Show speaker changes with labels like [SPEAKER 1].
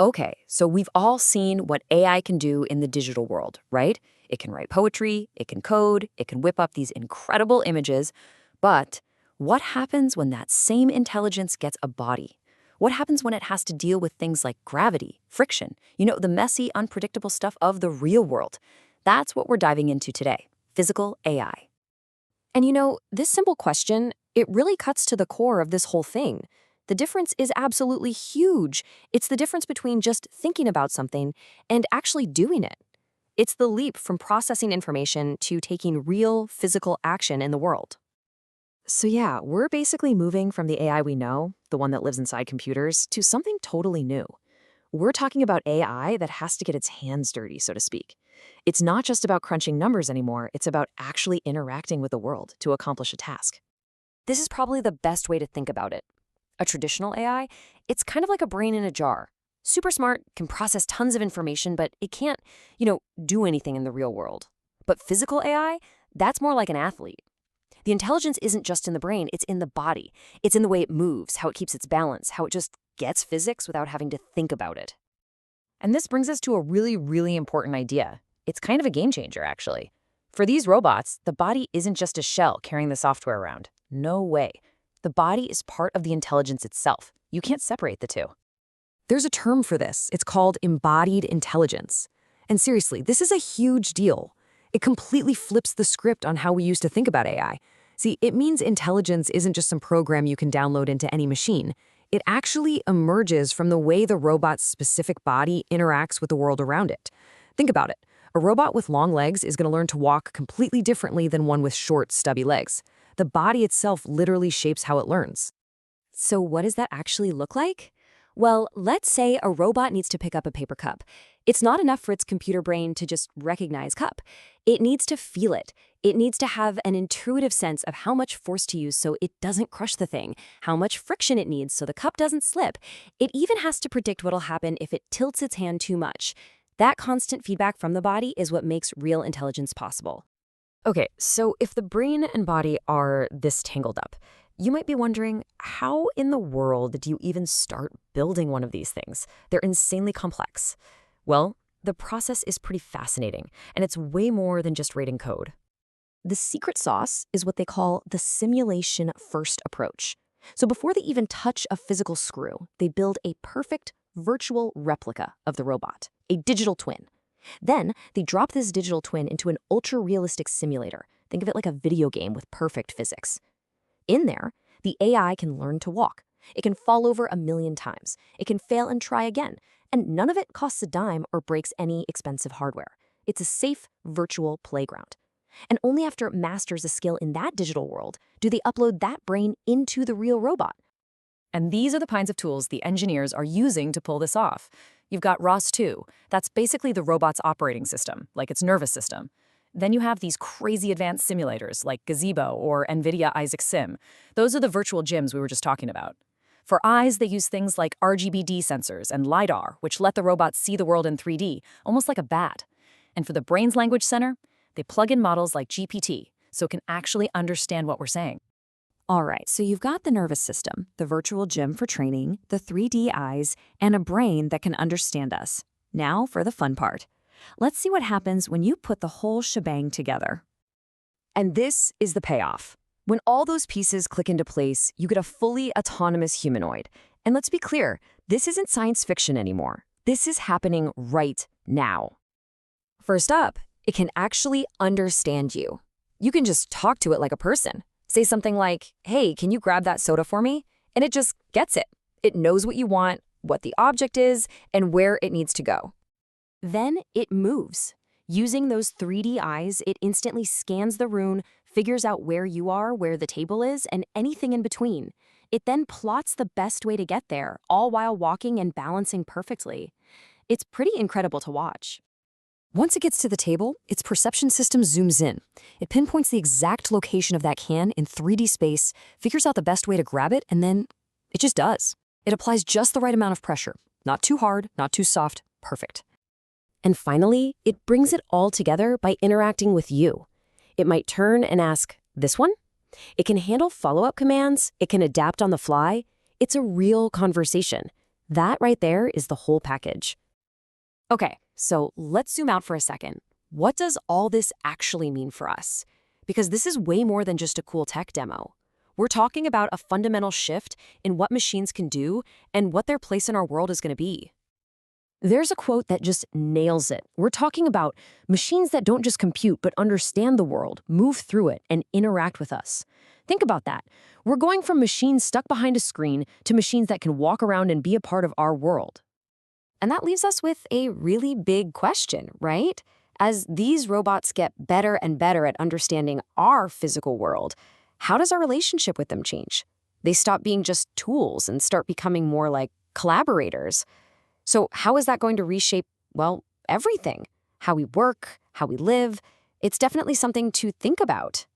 [SPEAKER 1] Okay, so we've all seen what AI can do in the digital world, right? It can write poetry, it can code, it can whip up these incredible images. But what happens when that same intelligence gets a body? What happens when it has to deal with things like gravity, friction, the messy, unpredictable stuff of the real world? That's what we're diving into today, physical AI.
[SPEAKER 2] And this simple question, it really cuts to the core of this whole thing. The difference is absolutely huge. It's the difference between just thinking about something and actually doing it. It's the leap from processing information to taking real physical action in the world.
[SPEAKER 1] So yeah, we're basically moving from the AI we know, the one that lives inside computers, to something totally new. We're talking about AI that has to get its hands dirty, so to speak. It's not just about crunching numbers anymore, it's about actually interacting with the world to accomplish a task.
[SPEAKER 2] This is probably the best way to think about it. A traditional AI, it's kind of like a brain in a jar. Super smart, can process tons of information, but it can't, do anything in the real world. But physical AI, that's more like an athlete. The intelligence isn't just in the brain, it's in the body. It's in the way it moves, how it keeps its balance, how it just gets physics without having to think about it.
[SPEAKER 1] And this brings us to a really, really important idea. It's kind of a game changer, actually. For these robots, the body isn't just a shell carrying the software around. No way. The body is part of the intelligence itself. You can't separate the two. There's a term for this. It's called embodied intelligence. And seriously, this is a huge deal. It completely flips the script on how we used to think about AI. See, it means intelligence isn't just some program you can download into any machine. It actually emerges from the way the robot's specific body interacts with the world around it. Think about it. A robot with long legs is going to learn to walk completely differently than one with short, stubby legs. The body itself literally shapes how it learns.
[SPEAKER 2] So what does that actually look like? Well, let's say a robot needs to pick up a paper cup. It's not enough for its computer brain to just recognize cup. It needs to feel it. It needs to have an intuitive sense of how much force to use so it doesn't crush the thing, how much friction it needs so the cup doesn't slip. It even has to predict what'll happen if it tilts its hand too much. That constant feedback from the body is what makes real intelligence possible.
[SPEAKER 1] Okay, so if the brain and body are this tangled up, you might be wondering, how in the world do you even start building one of these things? They're insanely complex. Well, the process is pretty fascinating, and it's way more than just writing code. The secret sauce is what they call the simulation-first approach. So before they even touch a physical screw, they build a perfect virtual replica of the robot, a digital twin. Then they drop this digital twin into an ultra-realistic simulator. Think of it like a video game with perfect physics. In there, the AI can learn to walk. It can fall over 1,000,000 times. It can fail and try again. And none of it costs a dime or breaks any expensive hardware. It's a safe, virtual playground. And only after it masters a skill in that digital world do they upload that brain into the real robot. And these are the kinds of tools the engineers are using to pull this off. You've got ROS2. That's basically the robot's operating system, like its nervous system. Then you have these crazy advanced simulators like Gazebo or NVIDIA Isaac Sim. Those are the virtual gyms we were just talking about. For eyes, they use things like RGBD sensors and LiDAR, which let the robot see the world in 3D, almost like a bat. And for the brain's language center, they plug in models like GPT, so it can actually understand what we're saying. All right, so you've got the nervous system, the virtual gym for training, the 3D eyes, and a brain that can understand us. Now for the fun part. Let's see what happens when you put the whole shebang together. And this is the payoff. When all those pieces click into place, you get a fully autonomous humanoid. And let's be clear, this isn't science fiction anymore. This is happening right now. First up, it can actually understand you. You can just talk to it like a person. Say something like, "Hey, can you grab that soda for me?" And it just gets it. It knows what you want, what the object is, and where it needs to go. Then it moves. Using those 3D eyes, it instantly scans the room, figures out where you are, where the table is, and anything in between. It then plots the best way to get there, all while walking and balancing perfectly. It's pretty incredible to watch. Once it gets to the table, its perception system zooms in. It pinpoints the exact location of that can in 3D space, figures out the best way to grab it, and then it just does. It applies just the right amount of pressure. Not too hard, not too soft, perfect. And finally, it brings it all together by interacting with you. It might turn and ask, "This one?" It can handle follow-up commands. It can adapt on the fly. It's a real conversation. That right there is the whole package.
[SPEAKER 2] Okay, so let's zoom out for a second. What does all this actually mean for us? Because this is way more than just a cool tech demo. We're talking about a fundamental shift in what machines can do and what their place in our world is going to be.
[SPEAKER 1] There's a quote that just nails it. We're talking about machines that don't just compute, but understand the world, move through it, and interact with us. Think about that. We're going from machines stuck behind a screen to machines that can walk around and be a part of our world.
[SPEAKER 2] And that leaves us with a really big question, right? As these robots get better and better at understanding our physical world, how does our relationship with them change? They stop being just tools and start becoming more like collaborators. So, how is that going to reshape, well, everything? How we work, how we live? It's definitely something to think about.